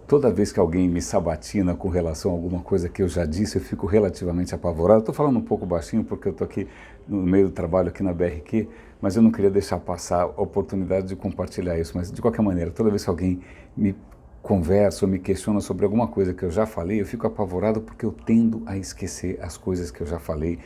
toda vez que alguém me sabatina com relação a alguma coisa que eu já disse, eu fico relativamente apavorado. Estou falando um pouco baixinho porque eu estou aqui no meio do trabalho aqui na BRQ, mas eu não queria deixar passar a oportunidade de compartilhar isso. Mas, de qualquer maneira, toda vez que alguém me conversa ou me questiona sobre alguma coisa que eu já falei, eu fico apavorado porque eu tendo a esquecer as coisas que eu já falei.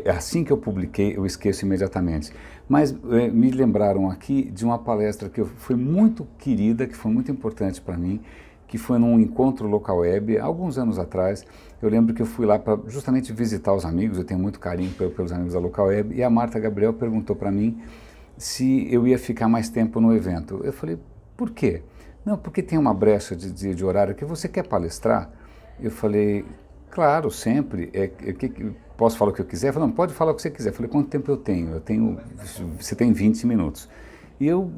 Assim que eu publiquei, eu esqueço imediatamente. Mas me lembraram aqui de uma palestra que foi muito querida, que foi muito importante para mim, que foi num encontro local web, há alguns anos atrás. Eu lembro que eu fui lá para justamente visitar os amigos, eu tenho muito carinho pelos amigos da local web, e a Marta Gabriel perguntou para mim se eu ia ficar mais tempo no evento. Eu falei, por quê? Não, porque tem uma brecha de horário que você quer palestrar. Eu falei, claro, sempre. Posso falar o que eu quiser? Eu falei, não, pode falar o que você quiser. Eu falei, quanto tempo eu tenho? Você tem 20 minutos. E eu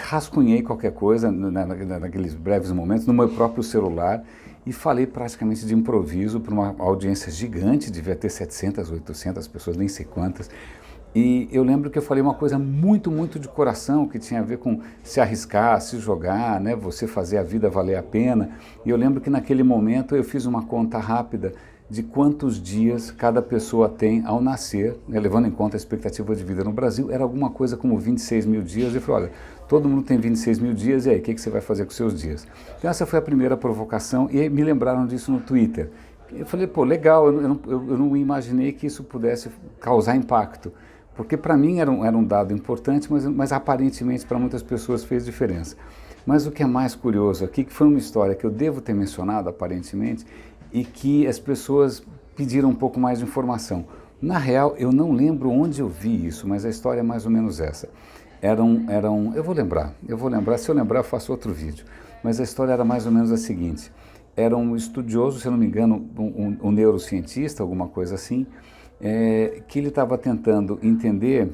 rascunhei qualquer coisa naqueles breves momentos no meu próprio celular e falei praticamente de improviso para uma audiência gigante, devia ter 700, 800 pessoas, nem sei quantas. E eu lembro que eu falei uma coisa muito, muito de coração, que tinha a ver com se arriscar, se jogar, né, você fazer a vida valer a pena. E eu lembro que naquele momento eu fiz uma conta rápida de quantos dias cada pessoa tem ao nascer, né, levando em conta a expectativa de vida no Brasil, era alguma coisa como 26 mil dias. Eu falei, olha, todo mundo tem 26 mil dias, e aí, o que você vai fazer com os seus dias? Então essa foi a primeira provocação, e aí me lembraram disso no Twitter. Eu falei, pô, legal, eu não imaginei que isso pudesse causar impacto. Porque para mim era um dado importante, mas aparentemente para muitas pessoas fez diferença. Mas o que é mais curioso aqui, que foi uma história que eu devo ter mencionado aparentemente, e que as pessoas pediram um pouco mais de informação. Na real, eu não lembro onde eu vi isso, mas a história é mais ou menos essa. Eu vou lembrar, se eu lembrar eu faço outro vídeo. Mas a história era mais ou menos a seguinte. Era um estudioso, se eu não me engano, um neurocientista, alguma coisa assim, que ele estava tentando entender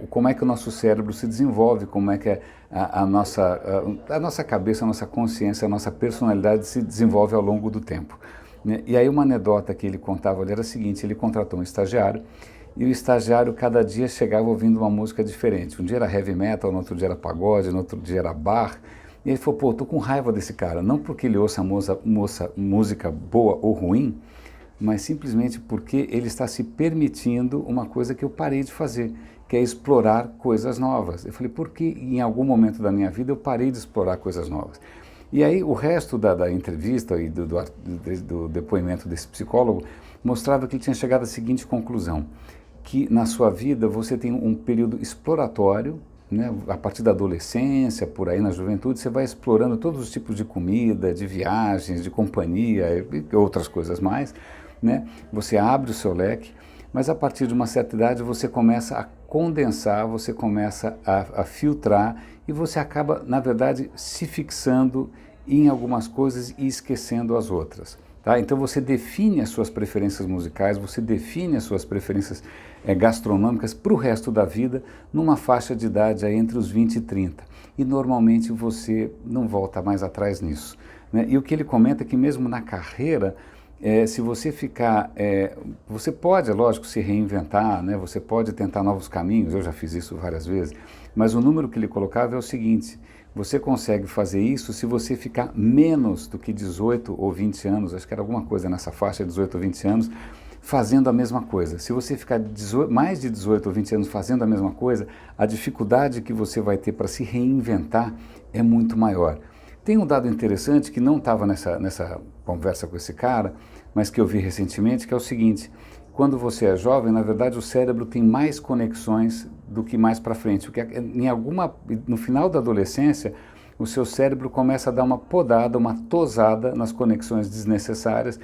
como é que o nosso cérebro se desenvolve, como é que a nossa cabeça, a nossa consciência, a nossa personalidade se desenvolve ao longo do tempo, né? E aí uma anedota que ele contava ali era a seguinte, ele contratou um estagiário, e o estagiário cada dia chegava ouvindo uma música diferente. Um dia era heavy metal, no outro dia era pagode, no outro dia era bar. E ele falou, pô, tô com raiva desse cara, não porque ele ouça música boa ou ruim, mas simplesmente porque ele está se permitindo uma coisa que eu parei de fazer, que é explorar coisas novas. Eu falei, por que em algum momento da minha vida eu parei de explorar coisas novas? E aí o resto da entrevista e do depoimento desse psicólogo mostrava que ele tinha chegado à seguinte conclusão, que na sua vida você tem um período exploratório, né? A partir da adolescência, por aí na juventude, você vai explorando todos os tipos de comida, de viagens, de companhia e outras coisas mais, né? Você abre o seu leque, mas a partir de uma certa idade você começa a condensar, você começa a filtrar e você acaba, na verdade, se fixando em algumas coisas e esquecendo as outras. Tá? Então você define as suas preferências musicais, você define as suas preferências gastronômicas para o resto da vida numa faixa de idade aí entre os 20 e 30. E normalmente você não volta mais atrás nisso, né? E o que ele comenta é que mesmo na carreira, se você ficar, você pode, é lógico, se reinventar, né? Você pode tentar novos caminhos, eu já fiz isso várias vezes, mas o número que ele colocava é o seguinte, você consegue fazer isso se você ficar menos do que 18 ou 20 anos, acho que era alguma coisa nessa faixa, 18 ou 20 anos, fazendo a mesma coisa. Se você ficar mais de 18 ou 20 anos fazendo a mesma coisa, a dificuldade que você vai ter para se reinventar é muito maior. Tem um dado interessante que não estava nessa conversa com esse cara, mas que eu vi recentemente, que é o seguinte, quando você é jovem, na verdade o cérebro tem mais conexões do que mais para frente, porque no final da adolescência, o seu cérebro começa a dar uma podada, uma tosada nas conexões desnecessárias,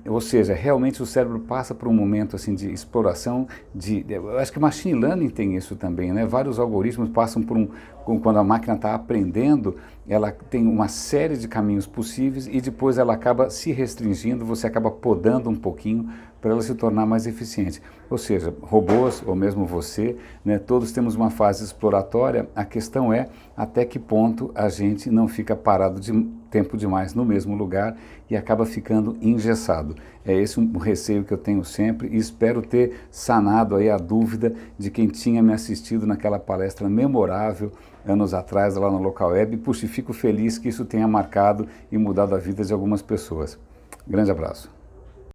ou seja, realmente o cérebro passa por um momento assim, de exploração, eu acho que machine learning tem isso também, né? Vários algoritmos passam quando a máquina está aprendendo, ela tem uma série de caminhos possíveis e depois ela acaba se restringindo, você acaba podando um pouquinho para ela se tornar mais eficiente. Ou seja, robôs ou mesmo você, né, todos temos uma fase exploratória, a questão é até que ponto a gente não fica parado tempo demais no mesmo lugar e acaba ficando engessado. É esse um receio que eu tenho sempre e espero ter sanado aí a dúvida de quem tinha me assistido naquela palestra memorável anos atrás lá no Local Web. Puxa, fico feliz que isso tenha marcado e mudado a vida de algumas pessoas. Grande abraço.